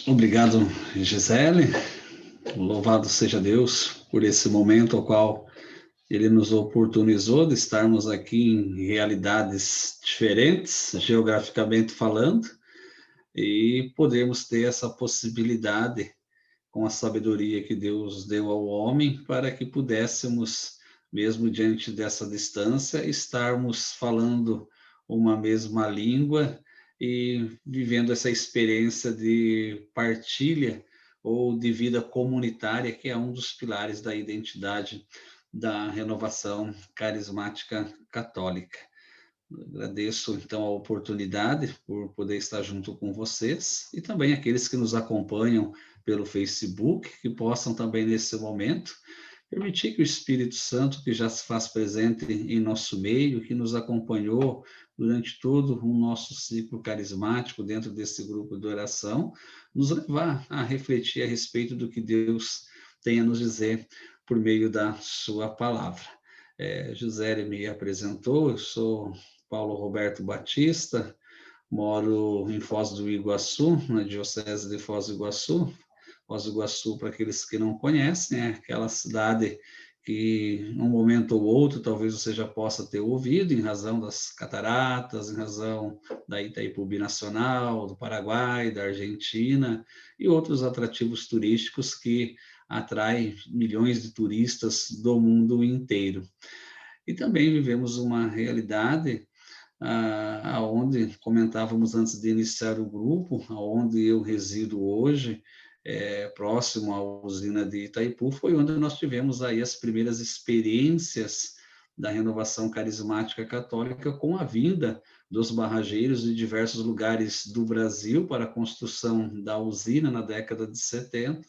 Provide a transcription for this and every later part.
Obrigado, Gisele. Louvado seja Deus por esse momento ao qual Ele nos oportunizou de estarmos aqui em realidades diferentes, geograficamente falando, e podermos ter essa possibilidade com a sabedoria que Deus deu ao homem para que pudéssemos, mesmo diante dessa distância, estarmos falando uma mesma língua e vivendo essa experiência de partilha ou de vida comunitária, que é um dos pilares da identidade da renovação carismática católica. Agradeço, então, a oportunidade por poder estar junto com vocês e também aqueles que nos acompanham pelo Facebook, que possam também, nesse momento, permitir que o Espírito Santo, que já se faz presente em nosso meio, que nos acompanhou durante todo o nosso ciclo carismático dentro desse grupo de oração, nos levar a refletir a respeito do que Deus tem a nos dizer por meio da sua palavra. José me apresentou, eu sou Paulo Roberto Batista, moro em Foz do Iguaçu, na Diocese de Foz do Iguaçu. Foz do Iguaçu, para aqueles que não conhecem, é aquela cidade que, num momento ou outro, talvez você já possa ter ouvido, em razão das cataratas, em razão da Itaipu Binacional, do Paraguai, da Argentina, e outros atrativos turísticos que atraem milhões de turistas do mundo inteiro. E também vivemos uma realidade aonde comentávamos antes de iniciar o grupo, aonde eu resido hoje, próximo à usina de Itaipu, foi onde nós tivemos aí as primeiras experiências da renovação carismática católica com a vinda dos barrageiros de diversos lugares do Brasil para a construção da usina na década de 70,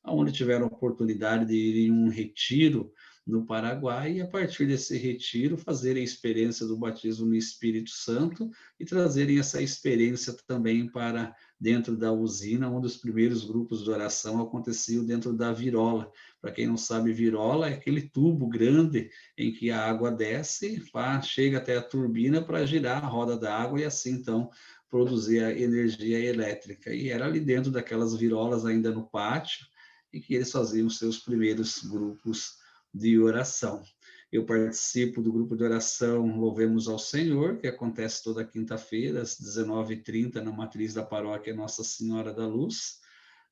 onde tiveram a oportunidade de ir em um retiro no Paraguai e, a partir desse retiro, fazerem a experiência do batismo no Espírito Santo e trazerem essa experiência também para dentro da usina, onde os primeiros grupos de oração aconteciam dentro da virola. Para quem não sabe, virola é aquele tubo grande em que a água desce, chega até a turbina para girar a roda da água e assim, então, produzir a energia elétrica. E era ali dentro daquelas virolas, ainda no pátio, e que eles faziam os seus primeiros grupos de oração. Eu participo do grupo de oração Louvemos ao Senhor, que acontece toda quinta-feira, às 19h30, na matriz da paróquia Nossa Senhora da Luz.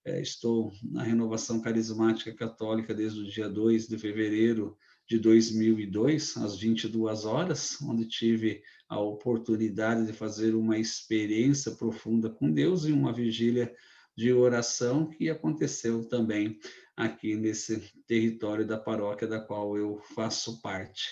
Estou na Renovação Carismática Católica desde o dia 2 de fevereiro de 2002, às 22 horas, onde tive a oportunidade de fazer uma experiência profunda com Deus e uma vigília de oração que aconteceu também aqui nesse território da paróquia da qual eu faço parte.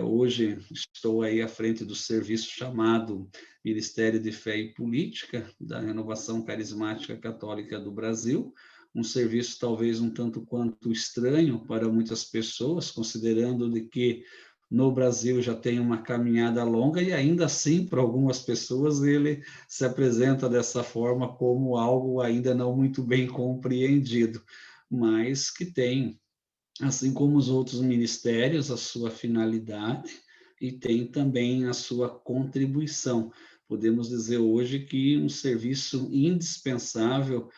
Hoje estou aí à frente do serviço chamado Ministério de Fé e Política da Renovação Carismática Católica do Brasil, um serviço talvez um tanto quanto estranho para muitas pessoas, considerando de que no Brasil já tem uma caminhada longa e ainda assim, para algumas pessoas, ele se apresenta dessa forma como algo ainda não muito bem compreendido, mas que tem, assim como os outros ministérios, a sua finalidade e tem também a sua contribuição. Podemos dizer hoje que um serviço indispensável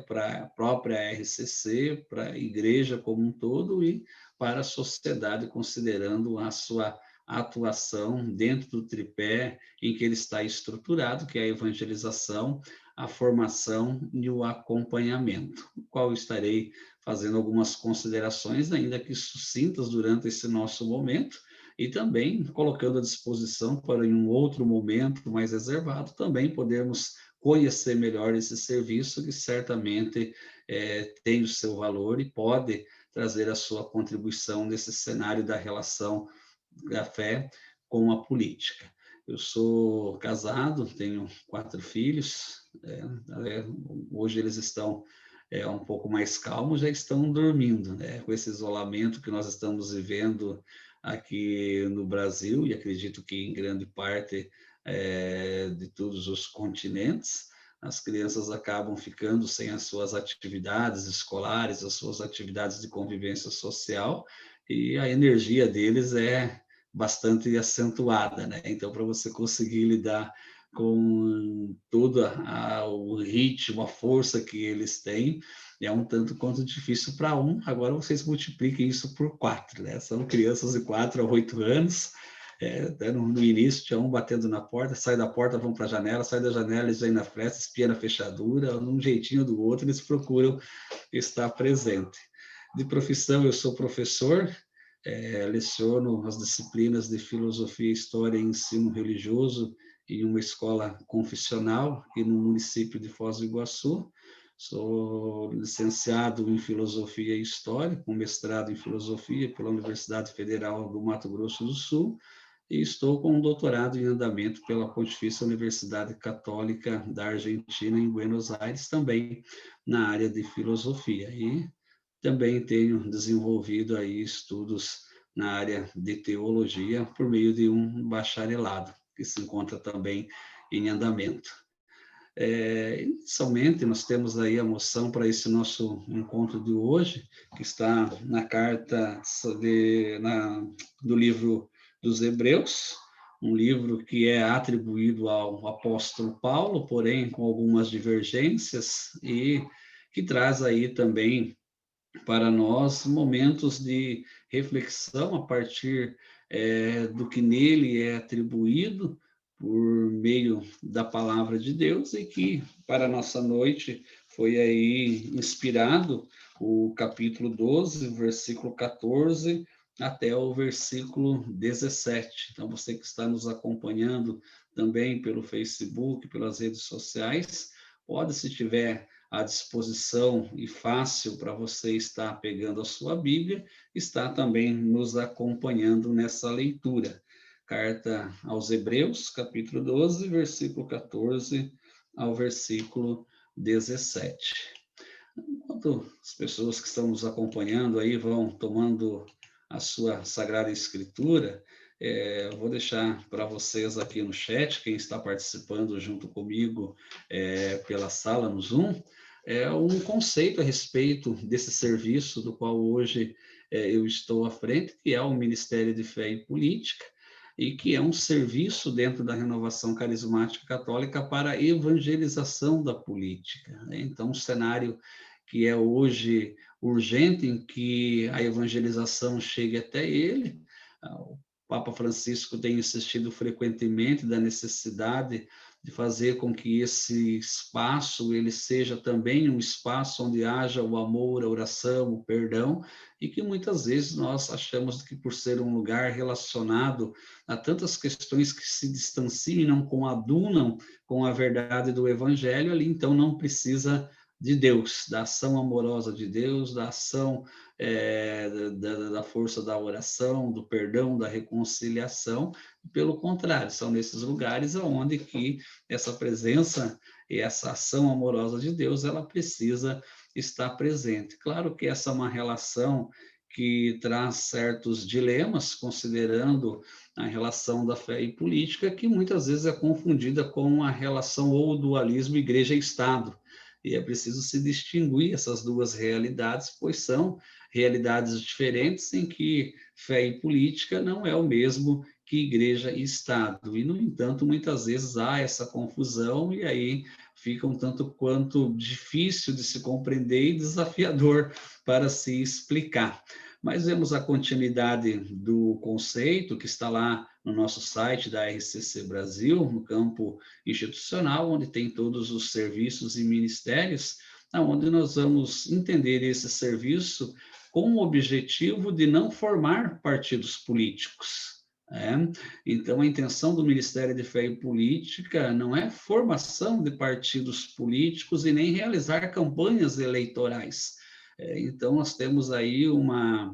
para a própria RCC, para a igreja como um todo e para a sociedade, considerando a sua atuação dentro do tripé em que ele está estruturado, que é a evangelização, a formação e o acompanhamento, o qual estarei fazendo algumas considerações, ainda que sucintas, durante esse nosso momento, e também colocando à disposição para, em um outro momento mais reservado, também podermos conhecer melhor esse serviço, que certamente tem o seu valor e pode trazer a sua contribuição nesse cenário da relação da fé com a política. Eu sou casado, tenho 4 filhos, hoje eles estão um pouco mais calmos, já estão dormindo, né? Com esse isolamento que nós estamos vivendo aqui no Brasil, e acredito que em grande parte de todos os continentes, as crianças acabam ficando sem as suas atividades escolares, as suas atividades de convivência social, e a energia deles é bastante acentuada, né? Então, para você conseguir lidar com todo o ritmo, a força que eles têm, é um tanto quanto difícil para um. Agora vocês multipliquem isso por 4, né? São crianças de 4 a 8 anos. No início tinha um batendo na porta, sai da porta, vão para a janela, sai da janela, eles vêm na fresta, espia na fechadura, num jeitinho do outro, eles procuram estar presente. De profissão, eu sou professor, leciono as disciplinas de filosofia, história e ensino religioso em uma escola confessional e no município de Foz do Iguaçu. Sou licenciado em Filosofia e História, com mestrado em Filosofia pela Universidade Federal do Mato Grosso do Sul, e estou com um doutorado em andamento pela Pontifícia Universidade Católica da Argentina, em Buenos Aires, também na área de Filosofia. E também tenho desenvolvido aí estudos na área de Teologia por meio de um bacharelado, que se encontra também em andamento. Inicialmente, nós temos aí a moção para esse nosso encontro de hoje, que está na carta do livro dos Hebreus, um livro que é atribuído ao apóstolo Paulo, porém com algumas divergências, e que traz aí também para nós momentos de reflexão a partir do que nele é atribuído, por meio da palavra de Deus, e que para a nossa noite foi aí inspirado o capítulo 12, versículo 14 até o versículo 17. Então, você que está nos acompanhando também pelo Facebook, pelas redes sociais, pode, se tiver à disposição e fácil para você estar pegando a sua Bíblia, está também nos acompanhando nessa leitura. Carta aos Hebreus, capítulo 12, versículo 14 ao versículo 17. Enquanto as pessoas que estão nos acompanhando aí vão tomando a sua Sagrada Escritura, eu vou deixar para vocês aqui no chat, quem está participando junto comigo pela sala no Zoom, um conceito a respeito desse serviço do qual hoje eu estou à frente, que é o Ministério de Fé e Política, e que é um serviço dentro da Renovação Carismática Católica para a evangelização da política, né? Então, um cenário que é hoje urgente em que a evangelização chegue até ele. O Papa Francisco tem insistido frequentemente da necessidade de fazer com que esse espaço ele seja também um espaço onde haja o amor, a oração, o perdão, e que muitas vezes nós achamos que por ser um lugar relacionado a tantas questões que se distanciam e não coadunam com a verdade do Evangelho, ali então não precisa de Deus, da ação amorosa de Deus, da ação da força da oração, do perdão, da reconciliação. Pelo contrário, são nesses lugares onde que essa presença e essa ação amorosa de Deus, ela precisa estar presente. Claro que essa é uma relação que traz certos dilemas, considerando a relação da fé e política, que muitas vezes é confundida com a relação ou dualismo igreja e Estado. E é preciso se distinguir essas duas realidades, pois são realidades diferentes em que fé e política não é o mesmo que igreja e Estado. E, no entanto, muitas vezes há essa confusão e aí fica um tanto quanto difícil de se compreender e desafiador para se explicar. Mas vemos a continuidade do conceito que está lá no nosso site da RCC Brasil, no campo institucional, onde tem todos os serviços e ministérios, onde nós vamos entender esse serviço com o objetivo de não formar partidos políticos. Então, a intenção do Ministério de Fé e Política não é formação de partidos políticos e nem realizar campanhas eleitorais. Então, nós temos aí um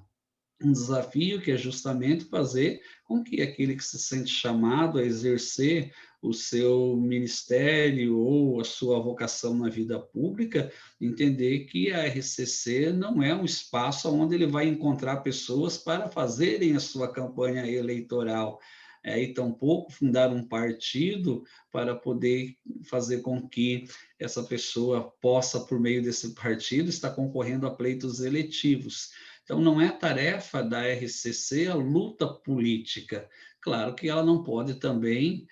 desafio que é justamente fazer com que aquele que se sente chamado a exercer o seu ministério ou a sua vocação na vida pública, entender que a RCC não é um espaço onde ele vai encontrar pessoas para fazerem a sua campanha eleitoral, e tampouco fundar um partido para poder fazer com que essa pessoa possa, por meio desse partido, estar concorrendo a pleitos eletivos. Então, não é tarefa da RCC a luta política. Claro que ela não pode também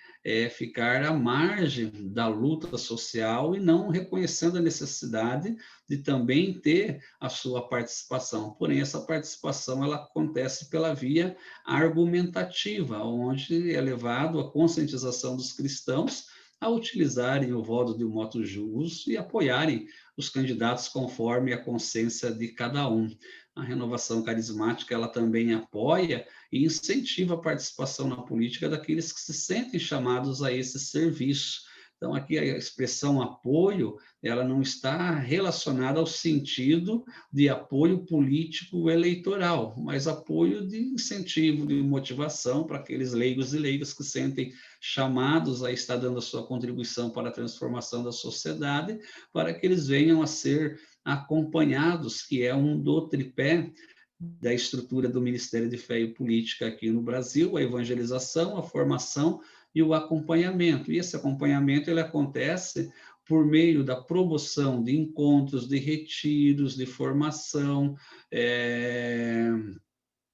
ficar à margem da luta social e não reconhecendo a necessidade de também ter a sua participação. Porém, essa participação ela acontece pela via argumentativa, onde é levado a conscientização dos cristãos a utilizarem o voto de motu jus e apoiarem os candidatos conforme a consciência de cada um. A renovação carismática ela também apoia e incentiva a participação na política daqueles que se sentem chamados a esse serviço. Então, aqui a expressão apoio, ela não está relacionada ao sentido de apoio político eleitoral, mas apoio de incentivo, de motivação para aqueles leigos e leigas que sentem chamados a estar dando a sua contribuição para a transformação da sociedade, para que eles venham a ser acompanhados, que é um do tripé da estrutura do Ministério de Fé e Política aqui no Brasil, a evangelização, a formação e o acompanhamento. E esse acompanhamento ele acontece por meio da promoção de encontros, de retiros, de formação,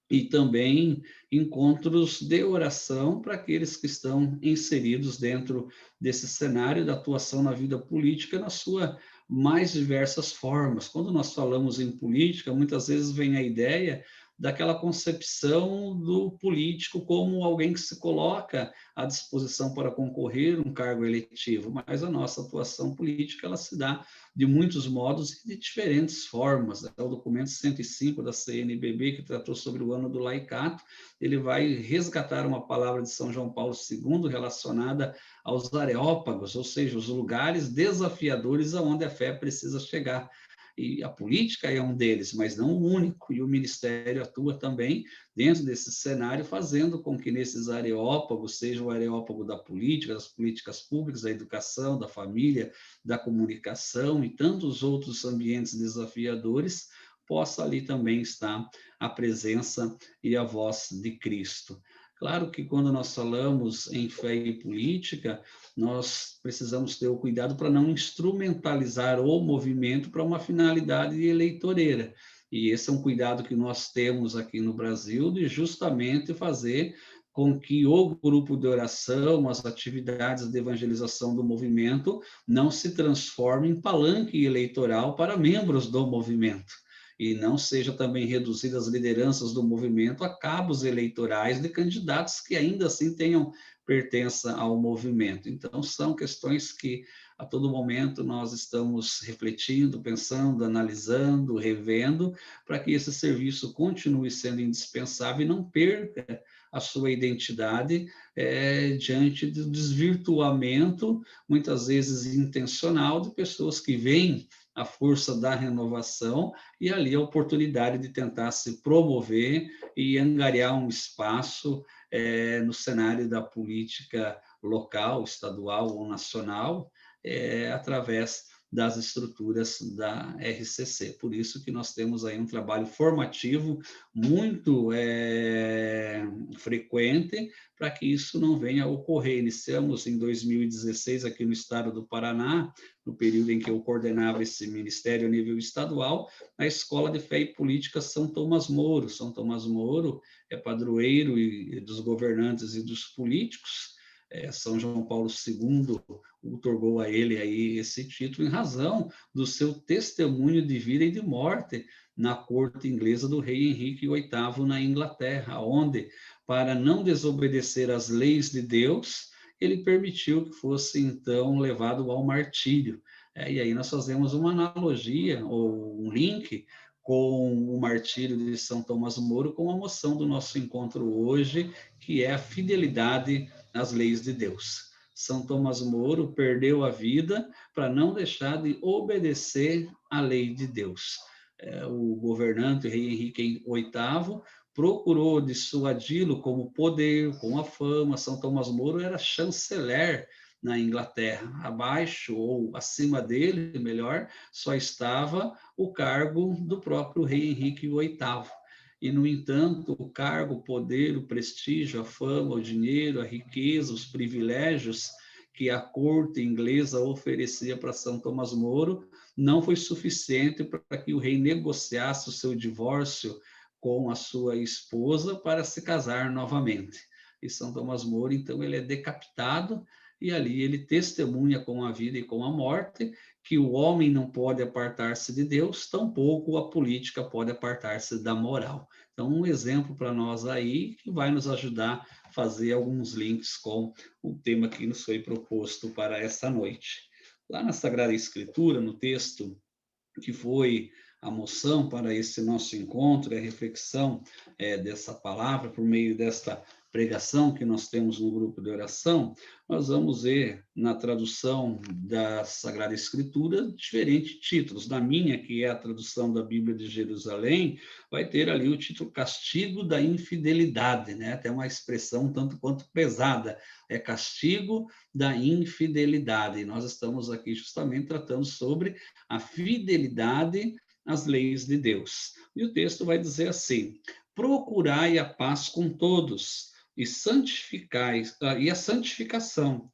e também encontros de oração para aqueles que estão inseridos dentro desse cenário da atuação na vida política na sua mais diversas formas. Quando nós falamos em política, muitas vezes vem a ideia daquela concepção do político como alguém que se coloca à disposição para concorrer um cargo eletivo, mas a nossa atuação política ela se dá de muitos modos e de diferentes formas. É o documento 105 da CNBB, que tratou sobre o ano do laicato, ele vai resgatar uma palavra de São João Paulo II relacionada aos areópagos, ou seja, os lugares desafiadores aonde a fé precisa chegar. E a política é um deles, mas não o único, e o Ministério atua também dentro desse cenário, fazendo com que nesses areópagos, seja o areópago da política, das políticas públicas, da educação, da família, da comunicação e tantos outros ambientes desafiadores, possa ali também estar a presença e a voz de Cristo. Claro que quando nós falamos em fé e política, nós precisamos ter o cuidado para não instrumentalizar o movimento para uma finalidade eleitoreira. E esse é um cuidado que nós temos aqui no Brasil, de justamente fazer com que o grupo de oração, as atividades de evangelização do movimento, não se transformem em palanque eleitoral para membros do movimento e não seja também reduzida as lideranças do movimento a cabos eleitorais de candidatos que ainda assim tenham pertença ao movimento. Então, são questões que a todo momento nós estamos refletindo, pensando, analisando, revendo, para que esse serviço continue sendo indispensável e não perca a sua identidade diante do desvirtuamento, muitas vezes intencional, de pessoas que veem a força da renovação e ali a oportunidade de tentar se promover e angariar um espaço no cenário da política local, estadual ou nacional, através das estruturas da RCC. Por isso que nós temos aí um trabalho formativo muito frequente para que isso não venha a ocorrer. Iniciamos em 2016 aqui no estado do Paraná, no período em que eu coordenava esse ministério a nível estadual, a Escola de Fé e Política São Tomás Moro. São Tomás Moro é padroeiro dos governantes e dos políticos. São João Paulo II outorgou a ele aí esse título em razão do seu testemunho de vida e de morte na corte inglesa do rei Henrique VIII na Inglaterra, onde, para não desobedecer às leis de Deus, ele permitiu que fosse, então, levado ao martírio. E aí nós fazemos uma analogia, ou um link, com o martírio de São Tomás Moro, com a moção do nosso encontro hoje, que é a fidelidade às leis de Deus. São Tomás Moro perdeu a vida para não deixar de obedecer à lei de Deus. O governante, o rei Henrique VIII, procurou dissuadi-lo com o poder, com a fama. São Tomás Moro era chanceler na Inglaterra. Abaixo ou acima dele, melhor, só estava o cargo do próprio rei Henrique VIII. E, no entanto, o cargo, o poder, o prestígio, a fama, o dinheiro, a riqueza, os privilégios que a corte inglesa oferecia para São Tomás Moro não foi suficiente para que o rei negociasse o seu divórcio com a sua esposa para se casar novamente. e São Tomás Moro, então, ele é decapitado, e ali ele testemunha com a vida e com a morte que o homem não pode apartar-se de Deus, tampouco a política pode apartar-se da moral. Então, um exemplo para nós aí que vai nos ajudar a fazer alguns links com o tema que nos foi proposto para essa noite. Lá na Sagrada Escritura, no texto que foi a moção para esse nosso encontro, a reflexão dessa palavra, por meio desta pregação que nós temos no grupo de oração, nós vamos ver na tradução da Sagrada Escritura diferentes títulos. Na minha, que é a tradução da Bíblia de Jerusalém, vai ter ali o título Castigo da Infidelidade, né? Até uma expressão tanto quanto pesada, é castigo da infidelidade. E nós estamos aqui justamente tratando sobre a fidelidade às leis de Deus. E o texto vai dizer assim: procurai a paz com todos e santificai e a santificação,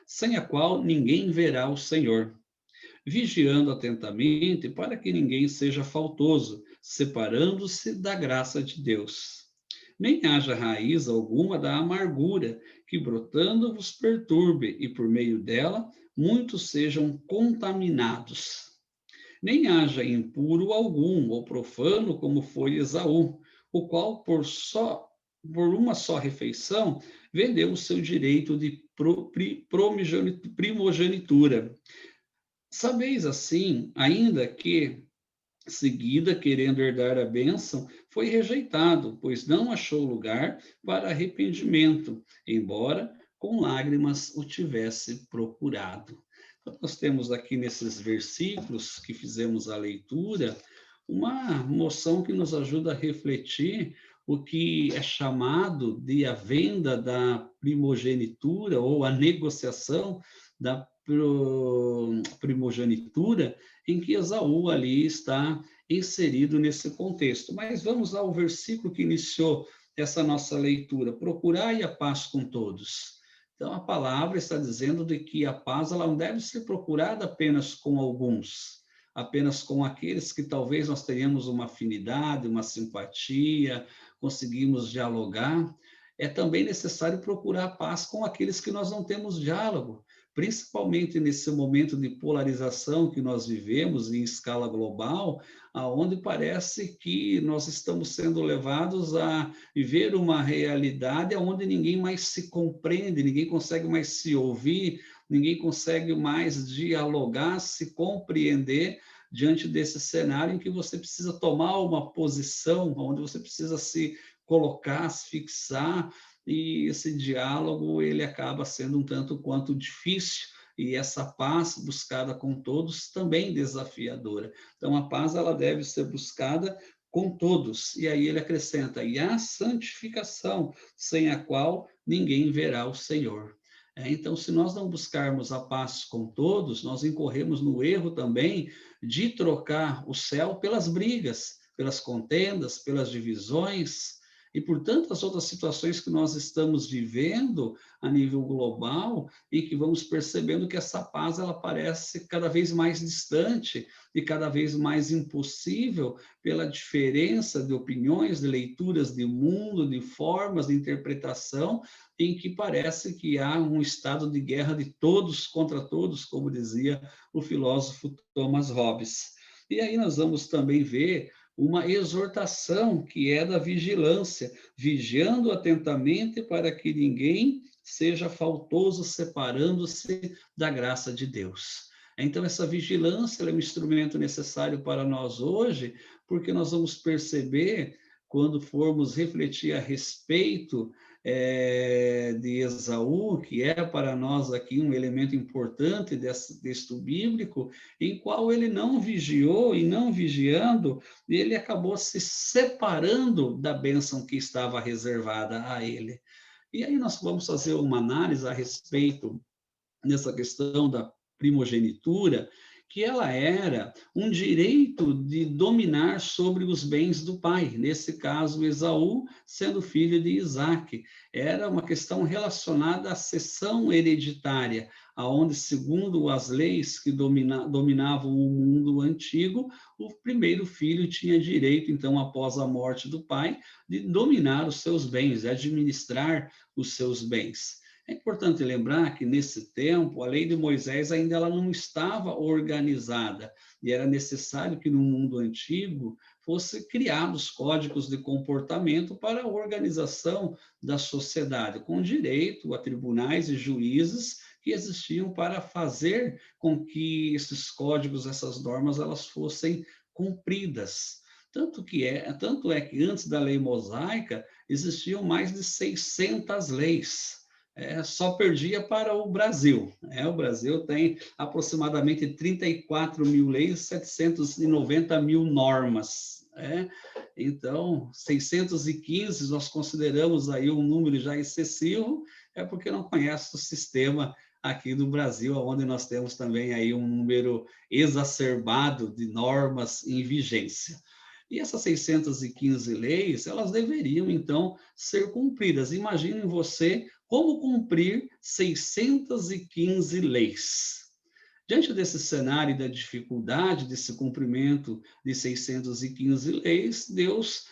sem a qual ninguém verá o Senhor, vigiando atentamente para que ninguém seja faltoso, separando-se da graça de Deus. Nem haja raiz alguma da amargura, que brotando vos perturbe, e por meio dela muitos sejam contaminados. Nem haja impuro algum, ou profano, como foi Esaú, o qual por uma só refeição vendeu o seu direito de primogenitura. Sabeis assim, ainda que seguida, querendo herdar a bênção, foi rejeitado, pois não achou lugar para arrependimento, embora com lágrimas o tivesse procurado. Então, nós temos aqui nesses versículos que fizemos a leitura, uma moção que nos ajuda a refletir o que é chamado de a venda da primogenitura ou a negociação da primogenitura, em que Esaú ali está inserido nesse contexto. Mas vamos ao versículo que iniciou essa nossa leitura: procurai a paz com todos. Então, a palavra está dizendo de que a paz ela não deve ser procurada apenas com alguns, apenas com aqueles que talvez nós tenhamos uma afinidade, uma simpatia, conseguimos dialogar. É também necessário procurar a paz com aqueles que nós não temos diálogo, principalmente nesse momento de polarização que nós vivemos em escala global, aonde parece que nós estamos sendo levados a viver uma realidade onde ninguém mais se compreende, ninguém consegue mais se ouvir, ninguém consegue mais dialogar, se compreender diante desse cenário em que você precisa tomar uma posição, onde você precisa se colocar, se fixar, e esse diálogo ele acaba sendo um tanto quanto difícil, e essa paz buscada com todos também desafiadora. Então, a paz ela deve ser buscada com todos. E aí ele acrescenta: e a santificação, sem a qual ninguém verá o Senhor. Então, se nós não buscarmos a paz com todos, nós incorremos no erro também de trocar o céu pelas brigas, pelas contendas, pelas divisões, e por tantas outras situações que nós estamos vivendo a nível global, e que vamos percebendo que essa paz ela parece cada vez mais distante e cada vez mais impossível pela diferença de opiniões, de leituras de mundo, de formas de interpretação, em que parece que há um estado de guerra de todos contra todos, como dizia o filósofo Thomas Hobbes. E aí nós vamos também ver uma exortação que é da vigilância, vigiando atentamente para que ninguém seja faltoso, separando-se da graça de Deus. Então, essa vigilância é um instrumento necessário para nós hoje, porque nós vamos perceber, quando formos refletir a respeito de Esaú, que é para nós aqui um elemento importante desse texto bíblico, em qual ele não vigiou e não vigiando, ele acabou se separando da bênção que estava reservada a ele. E aí nós vamos fazer uma análise a respeito dessa questão da primogenitura, que ela era um direito de dominar sobre os bens do pai, nesse caso, Esaú, sendo filho de Isaque. Era uma questão relacionada à cessão hereditária, aonde, segundo as leis que dominavam o mundo antigo, o primeiro filho tinha direito, então, após a morte do pai, de dominar os seus bens, de administrar os seus bens. É importante lembrar que, nesse tempo, a lei de Moisés ainda ela não estava organizada, e era necessário que, no mundo antigo, fossem criados códigos de comportamento para a organização da sociedade, com direito a tribunais e juízes que existiam para fazer com que esses códigos, essas normas, elas fossem cumpridas. Tanto é que antes da lei mosaica existiam mais de 600 leis. Só perdia para o Brasil. O Brasil tem aproximadamente 34 mil leis, 790 mil normas. Então, 615 nós consideramos aí um número já excessivo, porque não conhece o sistema aqui do Brasil, onde nós temos também aí um número exacerbado de normas em vigência. E essas 615 leis, elas deveriam, então, ser cumpridas. Imaginem você como cumprir 615 leis. Diante desse cenário da dificuldade desse cumprimento de 615 leis, Deus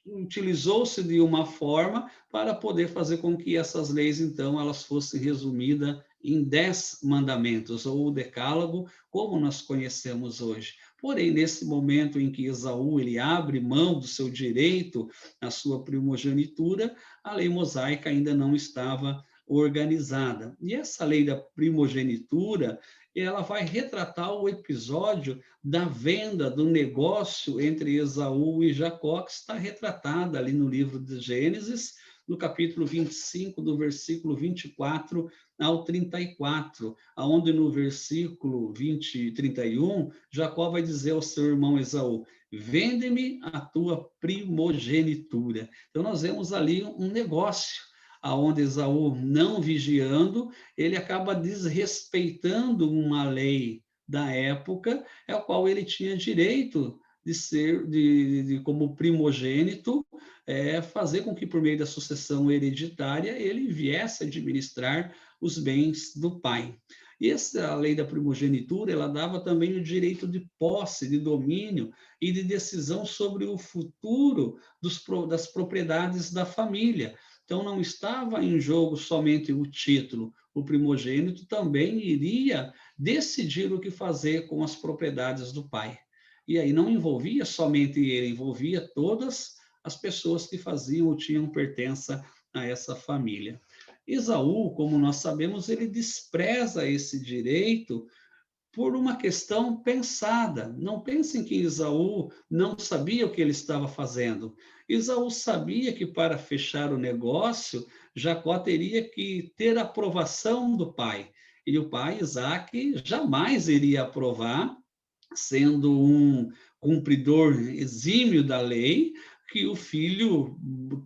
utilizou-se de uma forma para poder fazer com que essas leis, então, elas fossem resumidas em 10 mandamentos, ou o decálogo, como nós conhecemos hoje. Porém, nesse momento em que Esaú ele abre mão do seu direito à sua primogenitura, a lei mosaica ainda não estava organizada. E essa lei da primogenitura, ela vai retratar o episódio da venda do negócio entre Esaú e Jacó, que está retratada ali no livro de Gênesis, no capítulo 25, do versículo 24 ao 34, onde no versículo 31, Jacó vai dizer ao seu irmão Esaú: vende-me a tua primogenitura. Então, nós vemos ali um negócio, aonde Esaú, não vigiando, ele acaba desrespeitando uma lei da época, a qual ele tinha direito de ser, como primogênito, fazer com que, por meio da sucessão hereditária, ele viesse a administrar os bens do pai. E essa lei da primogenitura, ela dava também o direito de posse, de domínio e de decisão sobre o futuro das propriedades da família. Então, não estava em jogo somente o título, o primogênito também iria decidir o que fazer com as propriedades do pai. E aí não envolvia somente ele, envolvia todas as pessoas que faziam ou tinham pertença a essa família. Esaú, como nós sabemos, ele despreza esse direito por uma questão pensada. Não pensem que Esaú não sabia o que ele estava fazendo. Esaú sabia que para fechar o negócio, Jacó teria que ter a aprovação do pai. E o pai, Isaque, jamais iria aprovar, sendo um cumpridor exímio da lei, que o filho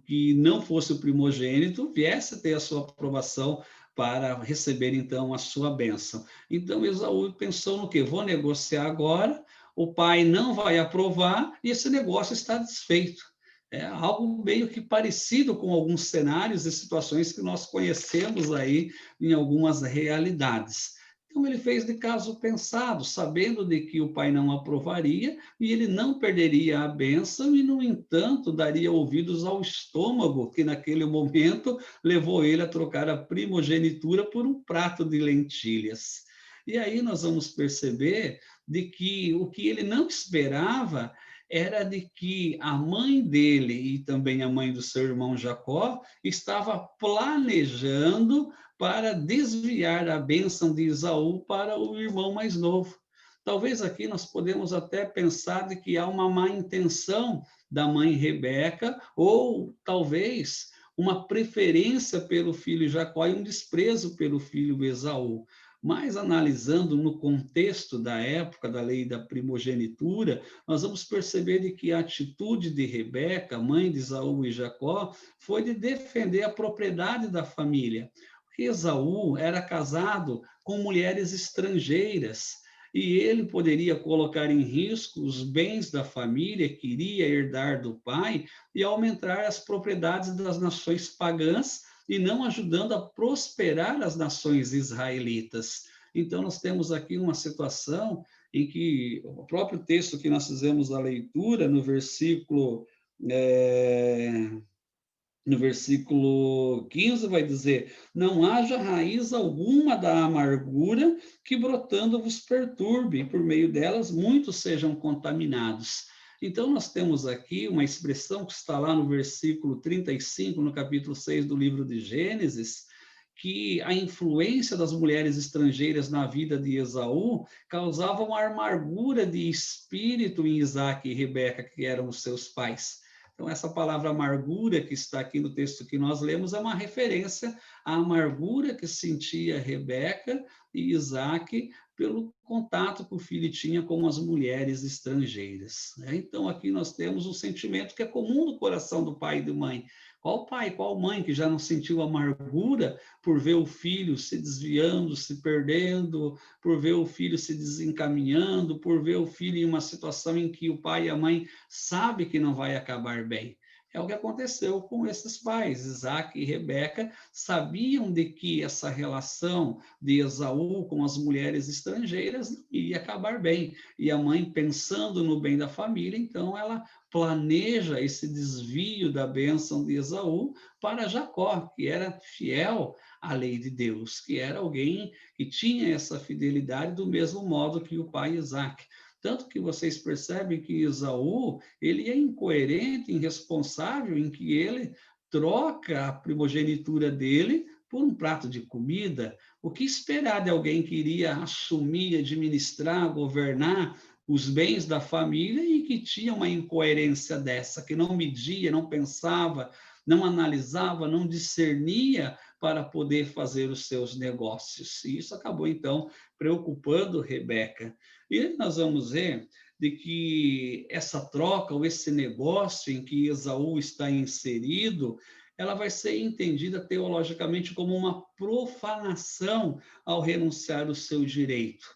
que não fosse o primogênito viesse a ter a sua aprovação para receber, então, a sua bênção. Então, Esaú pensou no quê? Vou negociar agora, o pai não vai aprovar e esse negócio está desfeito. É algo meio que parecido com alguns cenários e situações que nós conhecemos aí em algumas realidades. Então, ele fez de caso pensado, sabendo de que o pai não aprovaria e ele não perderia a bênção e, no entanto, daria ouvidos ao estômago, que naquele momento levou ele a trocar a primogenitura por um prato de lentilhas. E aí nós vamos perceber de que o que ele não esperava era de que a mãe dele e também a mãe do seu irmão Jacó estava planejando para desviar a bênção de Esaú para o irmão mais novo. Talvez aqui nós podemos até pensar de que há uma má intenção da mãe Rebeca, ou talvez uma preferência pelo filho Jacó e um desprezo pelo filho Esaú. Mas analisando no contexto da época da lei da primogenitura, nós vamos perceber de que a atitude de Rebeca, mãe de Esaú e Jacó, foi de defender a propriedade da família. Esaú era casado com mulheres estrangeiras, e ele poderia colocar em risco os bens da família que iria herdar do pai e aumentar as propriedades das nações pagãs e não ajudando a prosperar as nações israelitas. Então, nós temos aqui uma situação em que o próprio texto que nós fizemos a leitura, no versículo 15, vai dizer: não haja raiz alguma da amargura que brotando vos perturbe, e por meio delas muitos sejam contaminados. Então, nós temos aqui uma expressão que está lá no versículo 35, no capítulo 6 do livro de Gênesis, que a influência das mulheres estrangeiras na vida de Esaú causava uma amargura de espírito em Isaac e Rebeca, que eram os seus pais. Então, essa palavra amargura que está aqui no texto que nós lemos é uma referência à amargura que sentia Rebeca e Isaac pelo contato que o filho tinha com as mulheres estrangeiras. Então, aqui nós temos um sentimento que é comum no coração do pai e da mãe. Qual pai, qual mãe que já não sentiu amargura por ver o filho se desviando, se perdendo, por ver o filho se desencaminhando, por ver o filho em uma situação em que o pai e a mãe sabem que não vai acabar bem? É o que aconteceu com esses pais. Isaac e Rebeca sabiam de que essa relação de Esaú com as mulheres estrangeiras não ia acabar bem. E a mãe, pensando no bem da família, então ela planeja esse desvio da bênção de Esaú para Jacó, que era fiel à lei de Deus, que era alguém que tinha essa fidelidade do mesmo modo que o pai Isaac. Tanto que vocês percebem que Esaú, ele é incoerente, irresponsável, em que ele troca a primogenitura dele por um prato de comida. O que esperar de alguém que iria assumir, administrar, governar os bens da família e que tinha uma incoerência dessa, que não media, não pensava, não analisava, não discernia para poder fazer os seus negócios. E isso acabou, então, preocupando Rebeca. E nós vamos ver de que essa troca, ou esse negócio em que Esaú está inserido, ela vai ser entendida teologicamente como uma profanação ao renunciar ao seu direito.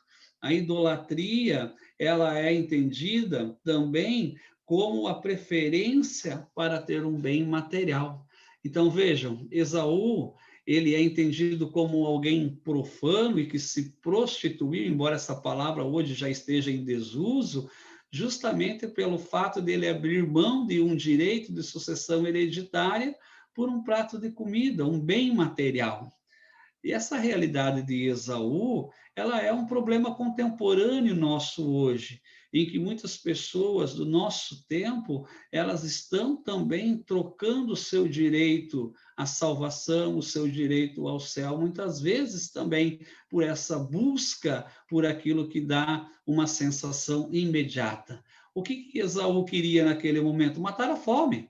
A idolatria, ela é entendida também como a preferência para ter um bem material. Então, vejam, Esaú, ele é entendido como alguém profano e que se prostituiu, embora essa palavra hoje já esteja em desuso, justamente pelo fato dele abrir mão de um direito de sucessão hereditária por um prato de comida, um bem material. E essa realidade de Esaú, ela é um problema contemporâneo nosso hoje, em que muitas pessoas do nosso tempo, elas estão também trocando o seu direito à salvação, o seu direito ao céu, muitas vezes também por essa busca por aquilo que dá uma sensação imediata. O que Esaú queria naquele momento? Matar a fome.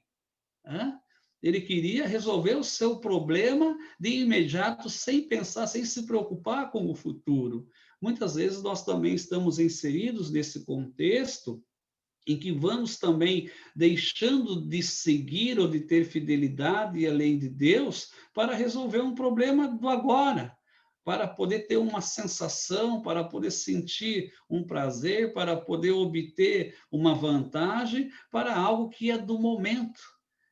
Né? Ele queria resolver o seu problema de imediato, sem pensar, sem se preocupar com o futuro. Muitas vezes nós também estamos inseridos nesse contexto em que vamos também deixando de seguir ou de ter fidelidade à lei de Deus para resolver um problema do agora, para poder ter uma sensação, para poder sentir um prazer, para poder obter uma vantagem para algo que é do momento.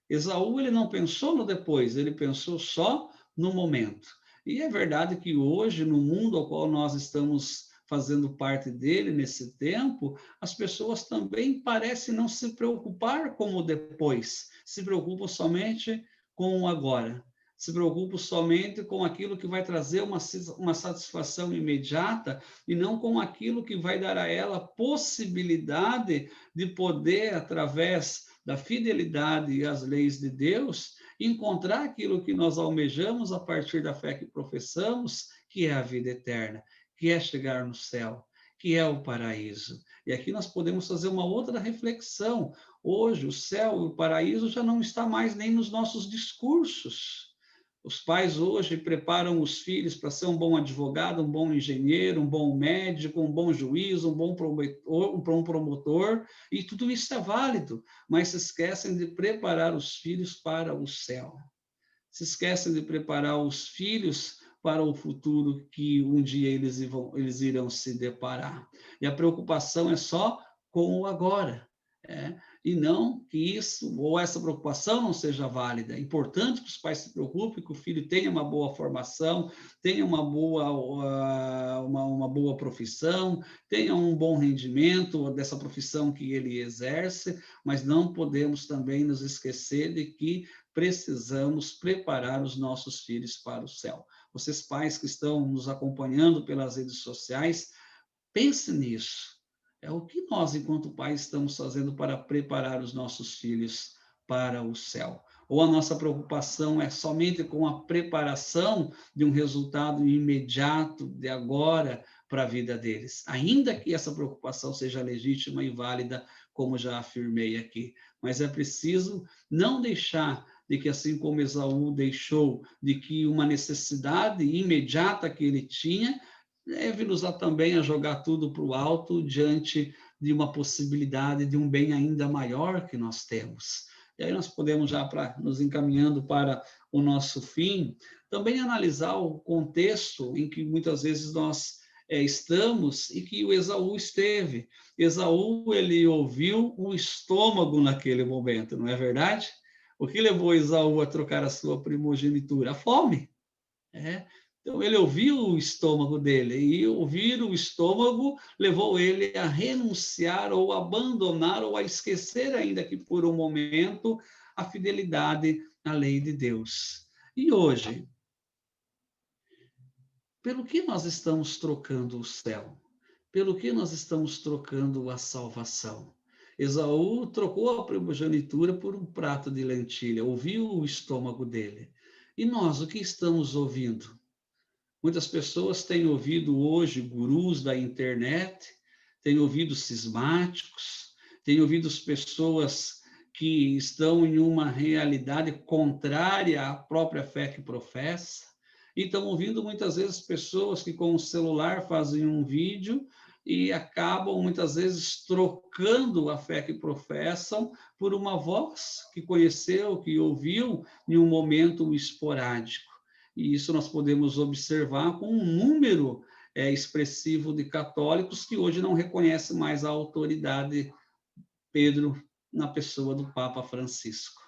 Esaú, ele não pensou no depois, ele pensou só no momento. E é verdade que hoje, no mundo ao qual nós estamos fazendo parte dele nesse tempo, as pessoas também parecem não se preocupar com o depois, se preocupam somente com o agora, se preocupam somente com aquilo que vai trazer uma satisfação imediata e não com aquilo que vai dar a ela possibilidade de poder, através da fidelidade às leis de Deus, encontrar aquilo que nós almejamos a partir da fé que professamos, que é a vida eterna, que é chegar no céu, que é o paraíso. E aqui nós podemos fazer uma outra reflexão. Hoje, o céu e o paraíso já não está mais nem nos nossos discursos. Os pais hoje preparam os filhos para ser um bom advogado, um bom engenheiro, um bom médico, um bom juiz, um bom promotor, e tudo isso é válido, mas se esquecem de preparar os filhos para o céu. Se esquecem de preparar os filhos para o futuro que um dia eles irão se deparar. E a preocupação é só com o agora. E não que isso ou essa preocupação não seja válida. É importante que os pais se preocupem, que o filho tenha uma boa formação, tenha uma boa profissão, tenha um bom rendimento dessa profissão que ele exerce, mas não podemos também nos esquecer de que precisamos preparar os nossos filhos para o céu. Vocês pais que estão nos acompanhando pelas redes sociais, pense nisso. É o que nós, enquanto pais, estamos fazendo para preparar os nossos filhos para o céu. Ou a nossa preocupação é somente com a preparação de um resultado imediato, de agora, para a vida deles. Ainda que essa preocupação seja legítima e válida, como já afirmei aqui. Mas é preciso não deixar de que, assim como Esaú deixou, de que uma necessidade imediata que ele tinha, leve-nos também a jogar tudo para o alto diante de uma possibilidade de um bem ainda maior que nós temos. E aí nós podemos, já para nos encaminhando para o nosso fim, também analisar o contexto em que muitas vezes nós estamos e que o Esaú esteve. Esaú, ele ouviu o estômago naquele momento, não é verdade? O que levou Esaú a trocar a sua primogenitura? A fome. Então, ele ouviu o estômago dele, e ouvir o estômago levou ele a renunciar, ou abandonar, ou a esquecer, ainda que por um momento, a fidelidade à lei de Deus. E hoje, pelo que nós estamos trocando o céu? Pelo que nós estamos trocando a salvação? Esaú trocou a primogenitura por um prato de lentilha, ouviu o estômago dele. E nós, o que estamos ouvindo? Muitas pessoas têm ouvido hoje gurus da internet, têm ouvido cismáticos, têm ouvido pessoas que estão em uma realidade contrária à própria fé que professa, e estão ouvindo muitas vezes pessoas que com o celular fazem um vídeo e acabam muitas vezes trocando a fé que professam por uma voz que conheceu, que ouviu em um momento esporádico. E isso nós podemos observar com um número expressivo de católicos que hoje não reconhecem mais a autoridade Pedro na pessoa do Papa Francisco,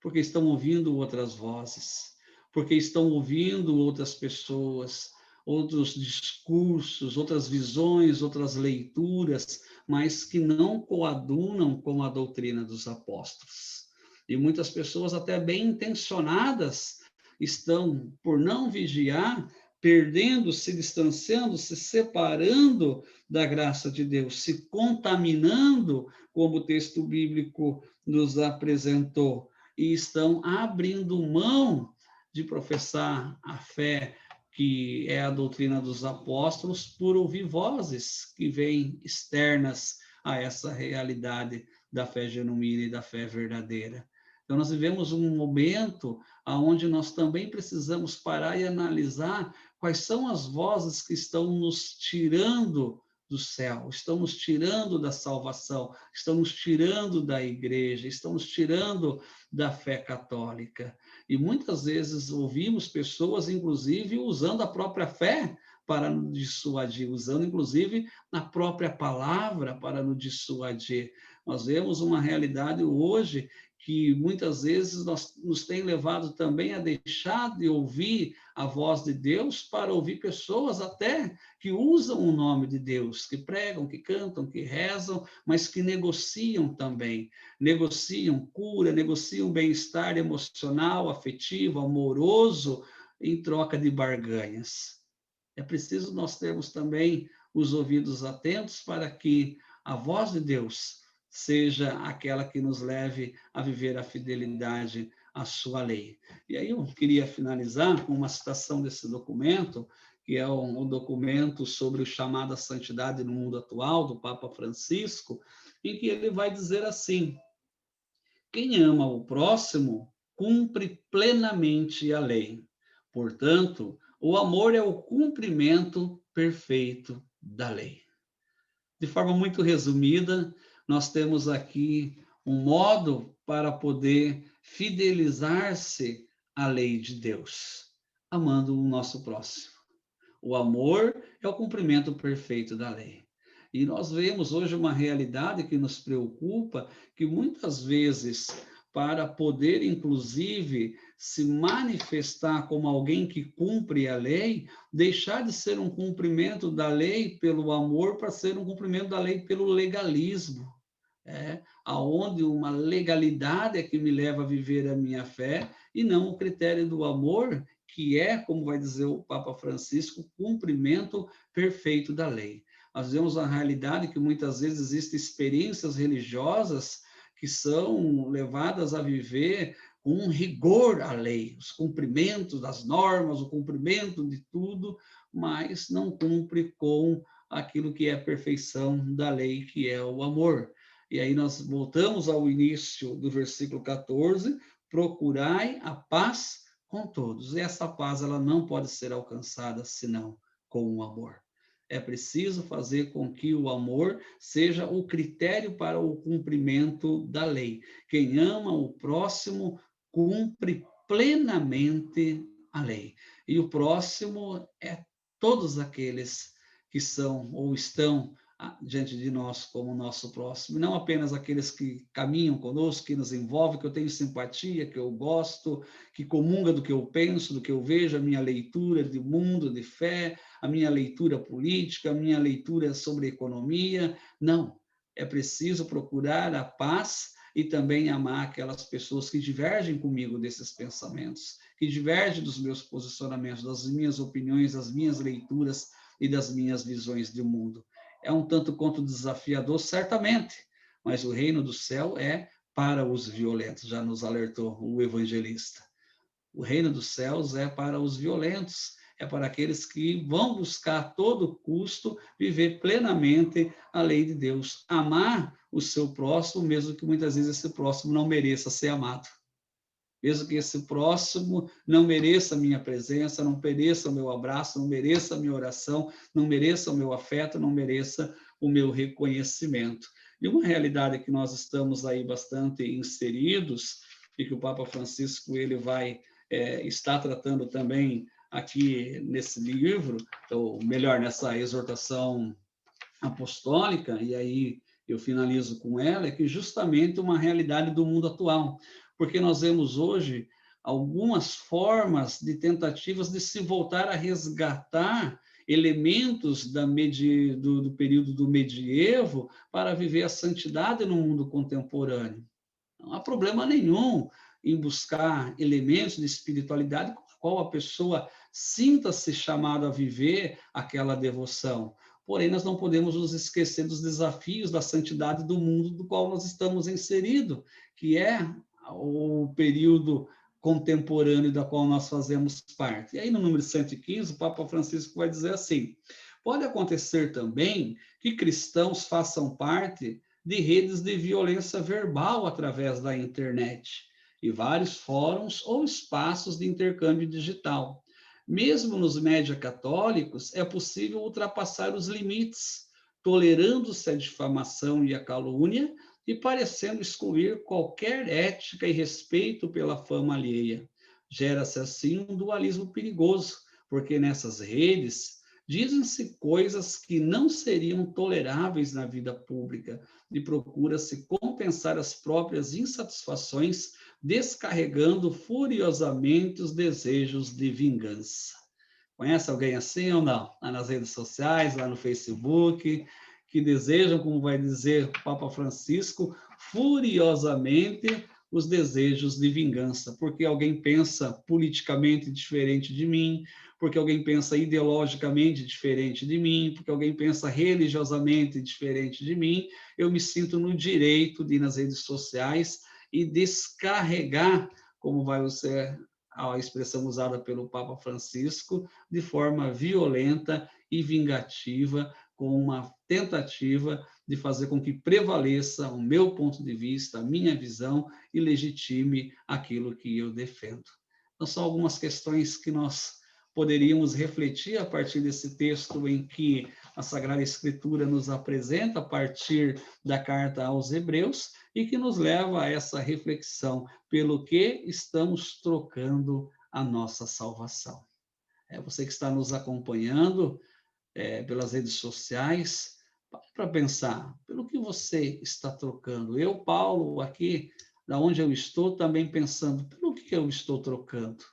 porque estão ouvindo outras vozes, porque estão ouvindo outras pessoas, outros discursos, outras visões, outras leituras, mas que não coadunam com a doutrina dos apóstolos. E muitas pessoas, até bem intencionadas, estão, por não vigiar, perdendo, se distanciando, se separando da graça de Deus, se contaminando, como o texto bíblico nos apresentou, e estão abrindo mão de professar a fé que é a doutrina dos apóstolos, por ouvir vozes que vêm externas a essa realidade da fé genuína e da fé verdadeira. Então, nós vivemos um momento onde nós também precisamos parar e analisar quais são as vozes que estão nos tirando do céu, estão nos tirando da salvação, estão nos tirando da igreja, estão nos tirando da fé católica. E muitas vezes ouvimos pessoas, inclusive, usando a própria fé para nos dissuadir, usando, inclusive, a própria palavra para nos dissuadir. Nós vemos uma realidade hoje que muitas vezes nos tem levado também a deixar de ouvir a voz de Deus para ouvir pessoas até que usam o nome de Deus, que pregam, que cantam, que rezam, mas que negociam também. Negociam cura, negociam bem-estar emocional, afetivo, amoroso, em troca de barganhas. É preciso nós termos também os ouvidos atentos para que a voz de Deus seja aquela que nos leve a viver a fidelidade à sua lei. E aí eu queria finalizar com uma citação desse documento, que é um documento sobre o chamado à santidade no mundo atual, do Papa Francisco, em que ele vai dizer assim: quem ama o próximo cumpre plenamente a lei. Portanto, o amor é o cumprimento perfeito da lei. De forma muito resumida, nós temos aqui um modo para poder fidelizar-se à lei de Deus. amando o nosso próximo. O amor é o cumprimento perfeito da lei. E nós vemos hoje uma realidade que nos preocupa, que muitas vezes, para poder, inclusive, se manifestar como alguém que cumpre a lei, deixar de ser um cumprimento da lei pelo amor para ser um cumprimento da lei pelo legalismo. Aonde uma legalidade é que me leva a viver a minha fé e não o critério do amor, que é, como vai dizer o Papa Francisco, o cumprimento perfeito da lei. Nós vemos a realidade que muitas vezes existem experiências religiosas que são levadas a viver com um rigor à lei, os cumprimentos das normas, o cumprimento de tudo, mas não cumpre com aquilo que é a perfeição da lei, que é o amor. E aí nós voltamos ao início do versículo 14, procurai a paz com todos. E essa paz ela não pode ser alcançada senão com o amor. É preciso fazer com que o amor seja o critério para o cumprimento da lei. Quem ama o próximo cumpre plenamente a lei. E o próximo é todos aqueles que são ou estão diante de nós como nosso próximo, não apenas aqueles que caminham conosco, que nos envolvem, que eu tenho simpatia, que eu gosto, que comunga do que eu penso, do que eu vejo, a minha leitura de mundo, de fé, a minha leitura política, a minha leitura sobre economia. Não, é preciso procurar a paz e também amar aquelas pessoas que divergem comigo desses pensamentos, que divergem dos meus posicionamentos, das minhas opiniões, das minhas leituras e das minhas visões de mundo. É um tanto quanto desafiador, certamente, mas o reino do céu é para os violentos, já nos alertou o evangelista. O reino dos céus é para os violentos, é para aqueles que vão buscar a todo custo viver plenamente a lei de Deus, amar o seu próximo, mesmo que muitas vezes esse próximo não mereça ser amado. Mesmo que esse próximo não mereça a minha presença, não mereça o meu abraço, não mereça a minha oração, não mereça o meu afeto, não mereça o meu reconhecimento. E uma realidade que nós estamos aí bastante inseridos, e que o Papa Francisco ele vai estar tratando também aqui nesse livro, ou melhor, nessa exortação apostólica, e aí eu finalizo com ela, é que justamente uma realidade do mundo atual, porque nós vemos hoje algumas formas de tentativas de se voltar a resgatar elementos do período do medievo para viver a santidade no mundo contemporâneo. Não há problema nenhum em buscar elementos de espiritualidade com a qual a pessoa sinta-se chamada a viver aquela devoção. Porém, nós não podemos nos esquecer dos desafios da santidade do mundo do qual nós estamos inseridos, que é o período contemporâneo da qual nós fazemos parte. E aí, no número 115, o Papa Francisco vai dizer assim: pode acontecer também que cristãos façam parte de redes de violência verbal através da internet e vários fóruns ou espaços de intercâmbio digital. Mesmo nos média católicos, é possível ultrapassar os limites, tolerando-se a difamação e a calúnia e parecendo excluir qualquer ética e respeito pela fama alheia. Gera-se assim um dualismo perigoso, porque nessas redes dizem-se coisas que não seriam toleráveis na vida pública e procura-se compensar as próprias insatisfações, descarregando furiosamente os desejos de vingança. Conhece alguém assim ou não? Lá nas redes sociais, lá no Facebook, que desejam, como vai dizer o Papa Francisco, furiosamente os desejos de vingança, porque alguém pensa politicamente diferente de mim, porque alguém pensa ideologicamente diferente de mim, porque alguém pensa religiosamente diferente de mim, eu me sinto no direito de ir nas redes sociais e descarregar, como vai ser a expressão usada pelo Papa Francisco, de forma violenta e vingativa, com uma tentativa de fazer com que prevaleça o meu ponto de vista, a minha visão e legitime aquilo que eu defendo. Então, são algumas questões que nós poderíamos refletir a partir desse texto em que a Sagrada Escritura nos apresenta a partir da carta aos Hebreus e que nos leva a essa reflexão pelo que estamos trocando a nossa salvação. Você que está nos acompanhando pelas redes sociais, para pensar, pelo que você está trocando. Eu, Paulo, aqui, da onde eu estou, também pensando, pelo que eu estou trocando.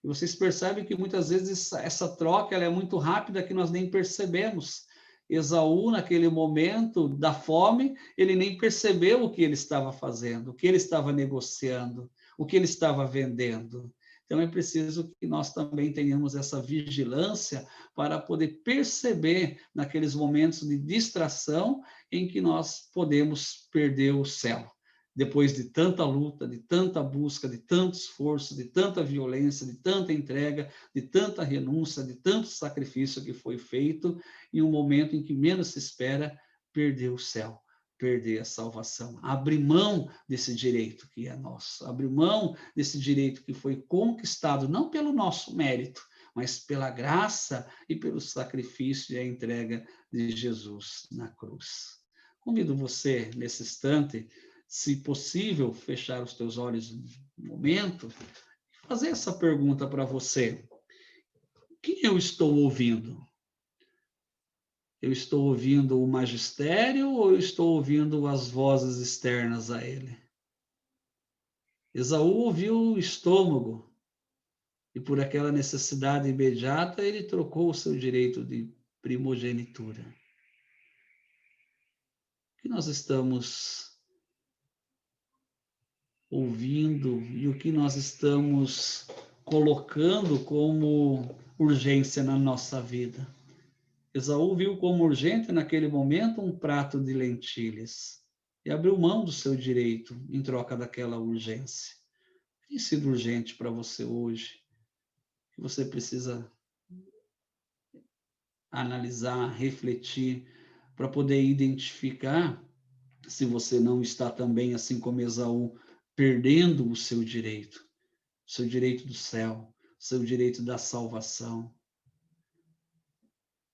E vocês percebem que muitas vezes essa troca ela é muito rápida que nós nem percebemos. Esaú, naquele momento da fome, ele nem percebeu o que ele estava fazendo, o que ele estava negociando, o que ele estava vendendo. Então é preciso que nós também tenhamos essa vigilância para poder perceber naqueles momentos de distração em que nós podemos perder o céu. Depois de tanta luta, de tanta busca, de tanto esforço, de tanta violência, de tanta entrega, de tanta renúncia, de tanto sacrifício que foi feito, em um momento em que menos se espera, perder o céu, perder a salvação, abrir mão desse direito que é nosso, abrir mão desse direito que foi conquistado não pelo nosso mérito, mas pela graça e pelo sacrifício e a entrega de Jesus na cruz. Convido você, nesse instante, se possível, fechar os teus olhos um momento, fazer essa pergunta para você. Quem eu estou ouvindo? Eu estou ouvindo o magistério ou eu estou ouvindo as vozes externas a ele? Esaú ouviu o estômago e por aquela necessidade imediata ele trocou o seu direito de primogenitura. O que nós estamos ouvindo e o que nós estamos colocando como urgência na nossa vida? Esaú viu como urgente naquele momento um prato de lentilhas e abriu mão do seu direito em troca daquela urgência. Tem sido urgente para você hoje, que você precisa analisar, refletir, para poder identificar se você não está também, assim como Esaú, perdendo o seu direito do céu, seu direito da salvação.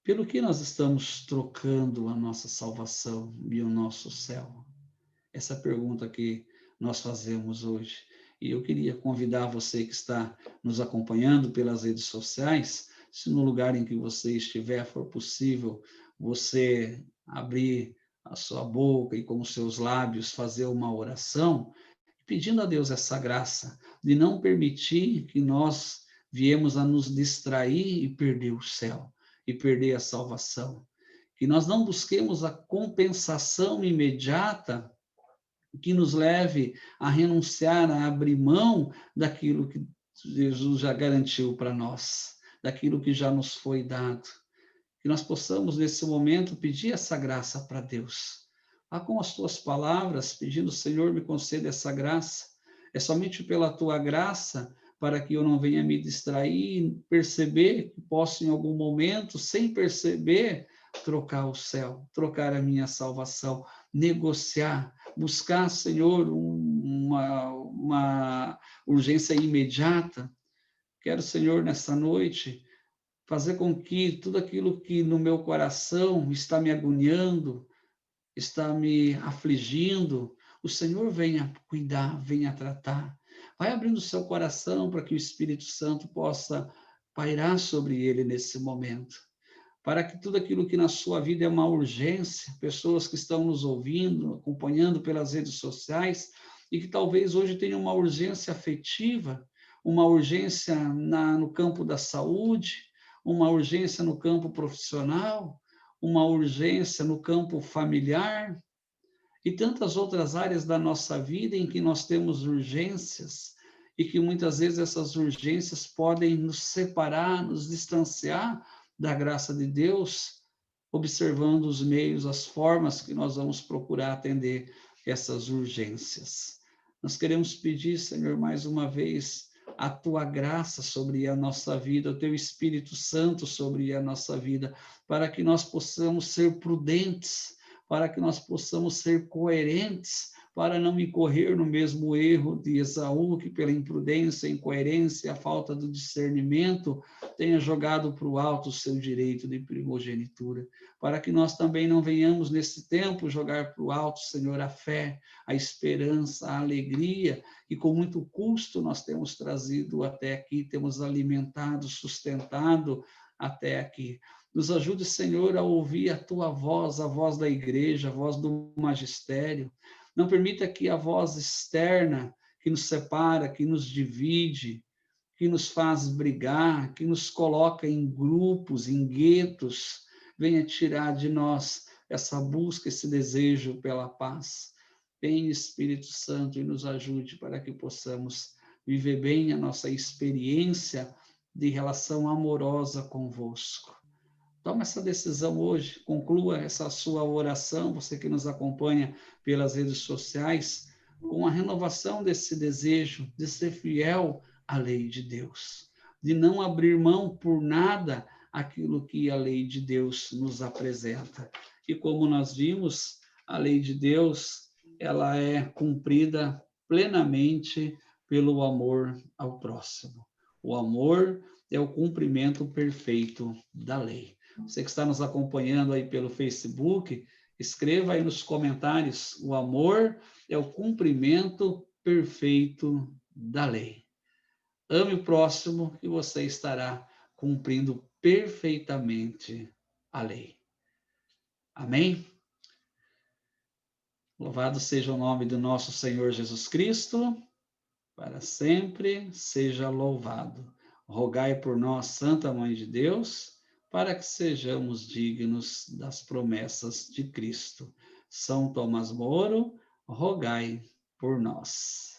Pelo que nós estamos trocando a nossa salvação e o nosso céu? Essa pergunta que nós fazemos hoje. E eu queria convidar você que está nos acompanhando pelas redes sociais, se no lugar em que você estiver for possível, você abrir a sua boca e com os seus lábios fazer uma oração, pedindo a Deus essa graça de não permitir que nós viemos a nos distrair e perder o céu, e perder a salvação. Que nós não busquemos a compensação imediata que nos leve a renunciar, a abrir mão daquilo que Jesus já garantiu para nós, daquilo que já nos foi dado. Que nós possamos, nesse momento, pedir essa graça para Deus. Com as tuas palavras, pedindo, Senhor, me conceda essa graça. É somente pela tua graça para que eu não venha me distrair, perceber que posso, em algum momento, sem perceber, trocar o céu, trocar a minha salvação, negociar, buscar, Senhor, uma urgência imediata. Quero, Senhor, nessa noite, fazer com que tudo aquilo que no meu coração está me agoniando, está me afligindo, o Senhor venha cuidar, venha tratar. Vai abrindo o seu coração para que o Espírito Santo possa pairar sobre ele nesse momento. Para que tudo aquilo que na sua vida é uma urgência, pessoas que estão nos ouvindo, acompanhando pelas redes sociais, e que talvez hoje tenham uma urgência afetiva, uma urgência no campo da saúde, uma urgência no campo profissional, uma urgência no campo familiar, e tantas outras áreas da nossa vida em que nós temos urgências, e que muitas vezes essas urgências podem nos separar, nos distanciar da graça de Deus, observando os meios, as formas que nós vamos procurar atender essas urgências. Nós queremos pedir, Senhor, mais uma vez, a tua graça sobre a nossa vida, o teu Espírito Santo sobre a nossa vida, para que nós possamos ser prudentes, para que nós possamos ser coerentes, para não incorrer no mesmo erro de Esaú, que pela imprudência, incoerência, a falta do discernimento, tenha jogado para o alto o seu direito de primogenitura, para que nós também não venhamos nesse tempo jogar para o alto, Senhor, a fé, a esperança, a alegria, e com muito custo nós temos trazido até aqui, temos alimentado, sustentado até aqui. Nos ajude, Senhor, a ouvir a tua voz, a voz da igreja, a voz do magistério. Não permita que a voz externa, que nos separa, que nos divide, que nos faz brigar, que nos coloca em grupos, em guetos, venha tirar de nós essa busca, esse desejo pela paz. Vem, Espírito Santo, e nos ajude para que possamos viver bem a nossa experiência de relação amorosa convosco. Toma essa decisão hoje, conclua essa sua oração, você que nos acompanha pelas redes sociais, com a renovação desse desejo de ser fiel à lei de Deus, de não abrir mão por nada aquilo que a lei de Deus nos apresenta. E como nós vimos, a lei de Deus, ela é cumprida plenamente pelo amor ao próximo. O amor é o cumprimento perfeito da lei. Você que está nos acompanhando aí pelo Facebook, escreva aí nos comentários: o amor é o cumprimento perfeito da lei. Ame o próximo e você estará cumprindo perfeitamente a lei. Amém? Louvado seja o nome do nosso Senhor Jesus Cristo, para sempre seja louvado. Rogai por nós, Santa Mãe de Deus, para que sejamos dignos das promessas de Cristo. São Tomás Moro, rogai por nós.